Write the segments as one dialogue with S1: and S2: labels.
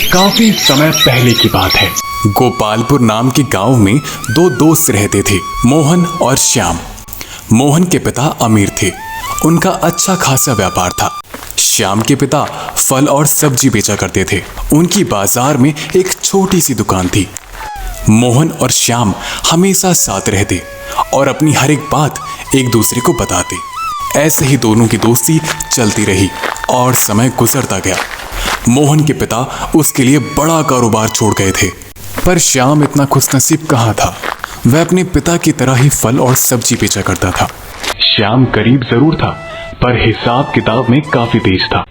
S1: काफी समय पहले की बात है। गोपालपुर नाम के गांव में दो दोस्त रहते थे, मोहन और श्याम। मोहन के पिता अमीर थे, उनका अच्छा खासा व्यापार था। श्याम के पिता फल और सब्जी बेचा करते थे। उनकी बाजार में एक छोटी सी दुकान थी। मोहन और श्याम हमेशा साथ रहते और अपनी हर एक बात एक दूसरे को बताते। ऐसे ही दोनों की दोस्ती चलती रही और समय गुजरता गया। मोहन के पिता उसके लिए बड़ा कारोबार छोड़ गए थे, पर श्याम इतना खुशनसीब कहाँ था। वह अपने पिता की तरह ही फल और सब्जी बेचा करता था। श्याम गरीब जरूर था, पर हिसाब किताब में काफी तेज था।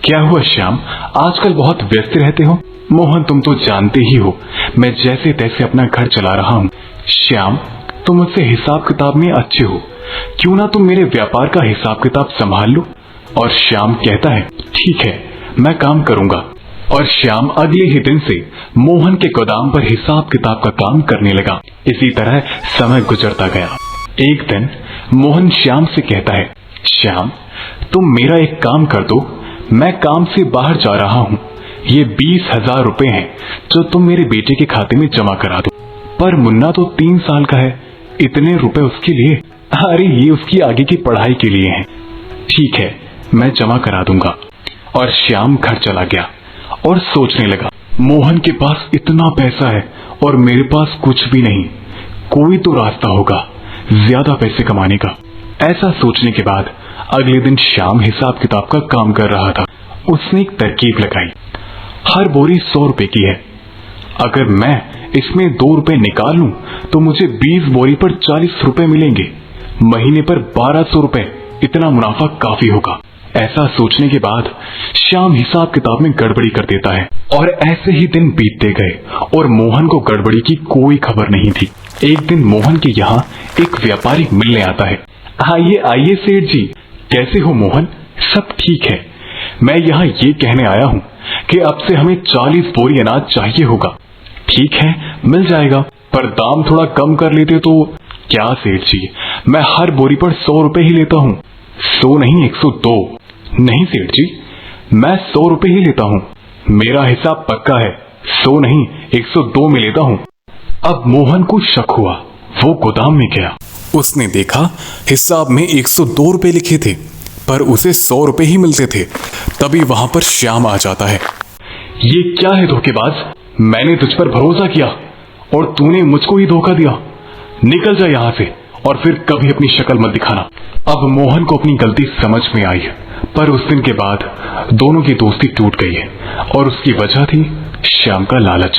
S1: क्या हुआ श्याम, आजकल बहुत व्यस्त रहते हो? मोहन, तुम तो जानते ही हो मैं जैसे तैसे अपना घर चला रहा हूँ। श्याम, तुम मुझसे हिसाब किताब में अच्छे हो, क्यों ना तुम मेरे व्यापार का हिसाब किताब संभाल लो। और श्याम कहता है, ठीक है, मैं काम करूंगा। और श्याम अगले ही दिन से मोहन के गोदाम पर हिसाब किताब का काम करने लगा। इसी तरह समय गुजरता गया। एक दिन मोहन श्याम से कहता है, श्याम, तुम मेरा एक काम कर दो, मैं काम से बाहर जा रहा हूँ। ये 20,000 रुपए हैं जो तुम मेरे बेटे के खाते में जमा करा दो। पर मुन्ना तो 3 साल का है, इतने रुपए उसके लिए? अरे ये उसकी आगे की पढ़ाई के लिए हैं। ठीक है, मैं जमा करा दूंगा। और श्याम घर चला गया और सोचने लगा, मोहन के पास इतना पैसा है और मेरे पास कुछ भी नहीं, कोई तो रास्ता होगा ज्यादा पैसे कमाने का। ऐसा सोचने के बाद अगले दिन श्याम हिसाब किताब का काम कर रहा था। उसने एक तरकीब लगाई। हर बोरी 100 रुपए की है, अगर मैं इसमें 2 रुपए निकाल लूं तो मुझे 20 बोरी पर 40 रुपए मिलेंगे। महीने पर 1200 रुपए, इतना मुनाफा काफी होगा। ऐसा सोचने के बाद श्याम हिसाब किताब में गड़बड़ी कर देता है। और ऐसे ही दिन बीतते गए और मोहन को गड़बड़ी की कोई खबर नहीं थी। एक दिन मोहन के यहाँ एक व्यापारी मिलने आता है। आइए आइए सेठ जी, कैसे हो मोहन? सब ठीक है। मैं यहाँ ये कहने आया हूँ कि अब से हमें 40 बोरी अनाज चाहिए होगा। ठीक है, मिल जाएगा, पर दाम थोड़ा कम कर लेते तो। क्या सेठ जी, मैं हर बोरी पर 100 रुपए ही लेता हूँ। 100 नहीं, 102। नहीं सेठ जी, मैं 100 रुपए ही लेता हूँ, मेरा हिसाब पक्का है। 100 नहीं, 102 में लेता हूँ। अब मोहन को शक हुआ, वो गोदाम में गया। उसने देखा हिसाब में 102 रुपए लिखे थे, पर उसे 100 रुपए ही मिलते थे। तभी वहां पर श्याम आ जाता है। ये क्या है धोखेबाज, मैंने तुझ पर भरोसा किया और तूने मुझको ही धोखा दिया। निकल जा यहाँ से और फिर कभी अपनी शक्ल मत दिखाना। अब मोहन को अपनी गलती समझ में आई, पर उस दिन के बाद दोनों की दोस्ती टूट गई है और उसकी वजह थी श्याम का लालच।